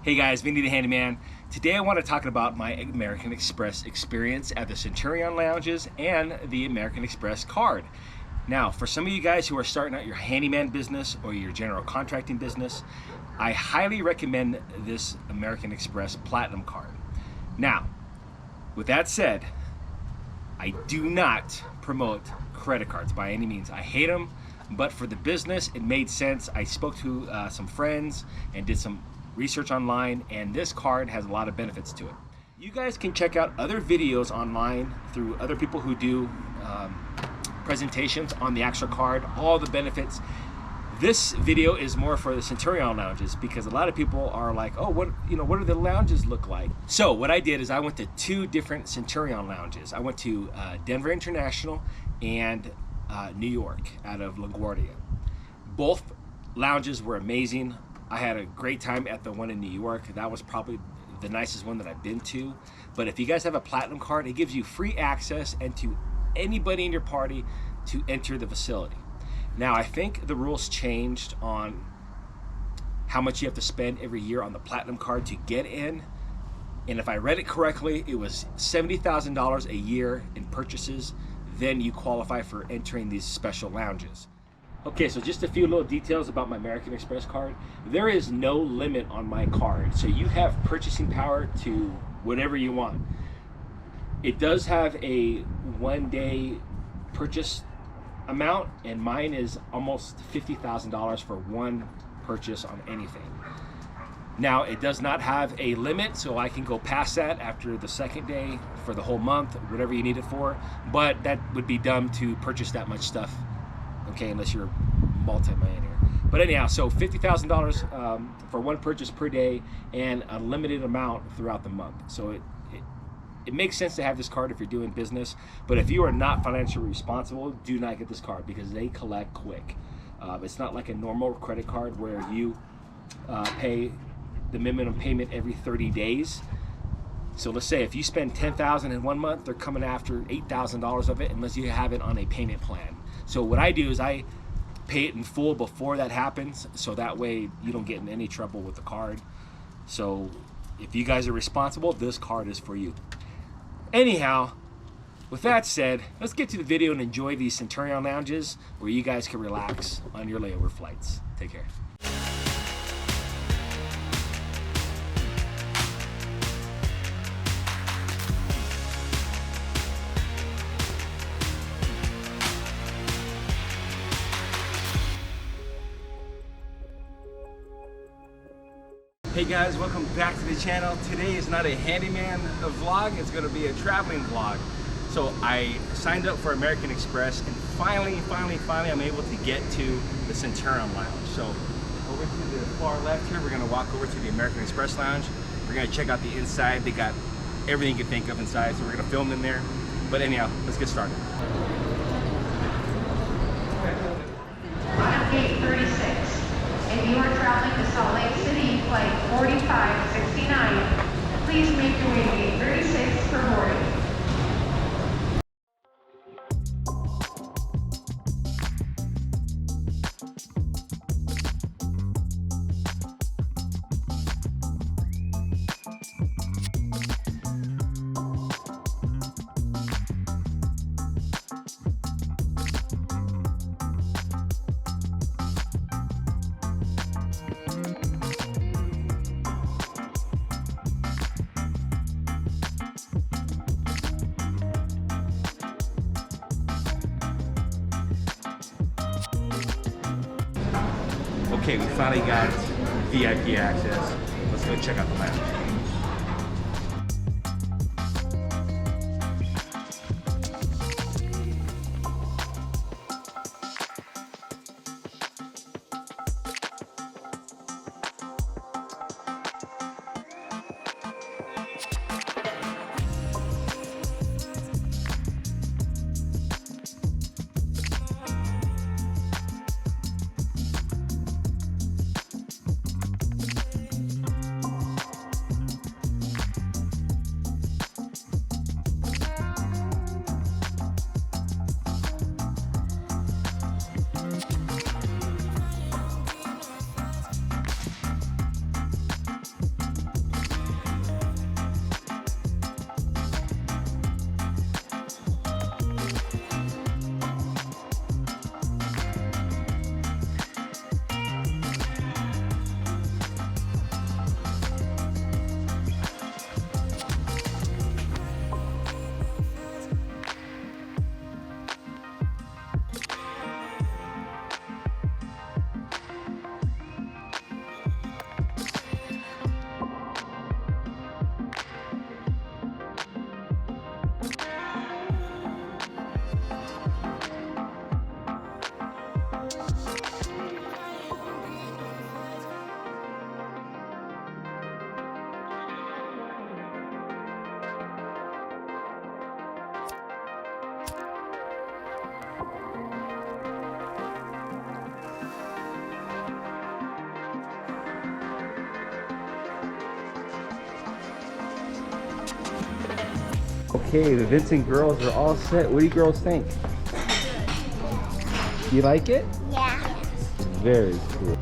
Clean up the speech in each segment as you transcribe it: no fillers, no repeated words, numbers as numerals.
Hey guys, Vinny the Handyman. Today I want to talk about my American Express experience at the Centurion lounges and the American Express card. Now, for some of you guys who are starting out your handyman business or your general contracting business, I highly recommend this American Express Platinum card. Now, with that said, I do not promote credit cards by any means. I hate them, but for the business, it made sense. I spoke to some friends and did some research online, and this card has a lot of benefits to it. You guys can check out other videos online through other people who do presentations on the actual card, all the benefits. This video is more for the Centurion lounges because a lot of people are like, oh, what do the lounges look like? So what I did is I went to two different Centurion lounges. I went to Denver International and New York out of LaGuardia. Both lounges were amazing. I had a great time at the one in New York. That was probably the nicest one that I've been to. But if you guys have a platinum card, it gives you free access and to anybody in your party to enter the facility. Now, I think the rules changed on how much you have to spend every year on the platinum card to get in. And if I read it correctly, it was $70,000 a year in purchases. Then you qualify for entering these special lounges. Okay, so just a few little details about my American Express card. There is no limit on my card, so you have purchasing power to whatever you want. It does have a one-day purchase amount, and mine is almost $50,000 for one purchase on anything. Now, it does not have a limit, so I can go past that after the second day for the whole month, whatever you need it for, but that would be dumb to purchase that much stuff. Okay, unless you're multi-millionaire. But anyhow, so $50,000 for one purchase per day and a limited amount throughout the month. So it makes sense to have this card if you're doing business, but if you are not financially responsible, do not get this card because they collect quick. It's not like a normal credit card where you pay the minimum payment every 30 days. So let's say if you spend $10,000 in one month, they're coming after $8,000 of it unless you have it on a payment plan. So what I do is I pay it in full before that happens, so that way you don't get in any trouble with the card. So if you guys are responsible, this card is for you. Anyhow, with that said, let's get to the video and enjoy these Centurion lounges where you guys can relax on your layover flights. Take care. Hey guys, welcome back to the channel. Today is not a handyman vlog, it's going to be a traveling vlog. So I signed up for American Express and finally I'm able to get to the Centurion lounge. So over to the far left here, we're going to walk over to the American Express lounge. We're going to check out the inside. They got everything you can think of inside, so we're going to film in there. But anyhow, let's get started. On gate 36. If you are traveling to Salt Lake City, flight 4569, please make your way to gate 36 for boarding. Okay, we finally got VIP access. Let's go check out the lounge. Okay, the Vincent girls are all set. What do you girls think? You like it? Yeah. Very cool.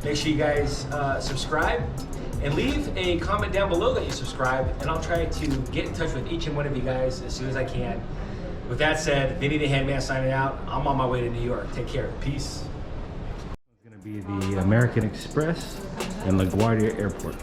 Make sure you guys subscribe and leave a comment down below that you subscribe, and I'll try to get in touch with each and one of you guys as soon as I can. With that said, Vinny the Handyman signing out. I'm on my way to New York. Take care. Peace. It's going to be the American Express and LaGuardia Airport.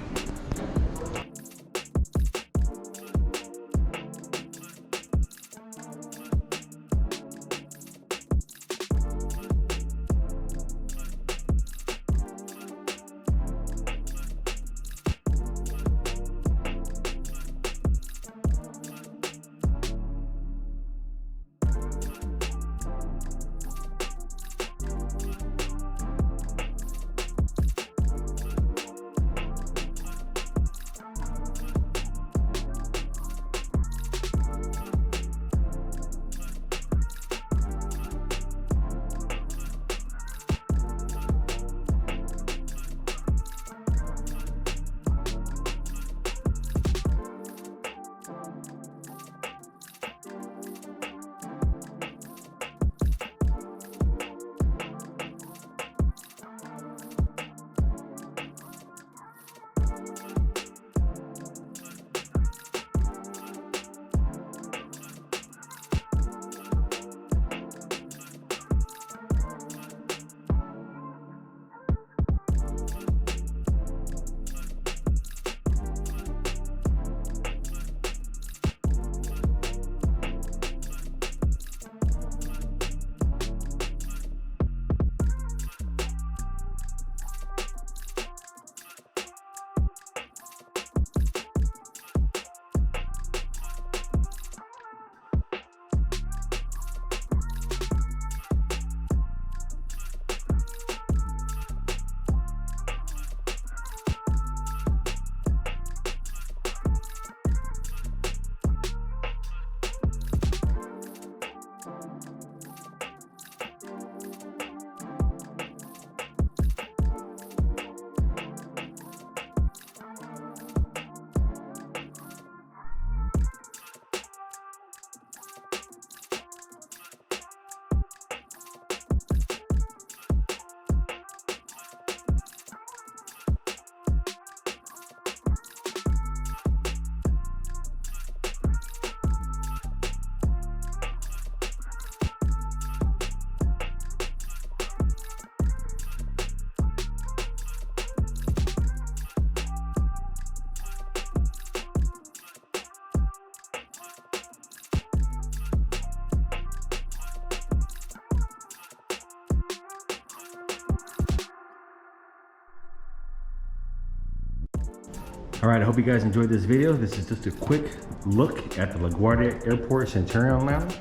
All right, I hope you guys enjoyed this video. This is just a quick look at the LaGuardia Airport Centurion Lounge.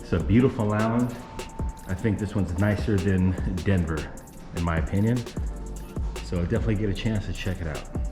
It's a beautiful lounge. I think this one's nicer than Denver, in my opinion. So definitely get a chance to check it out.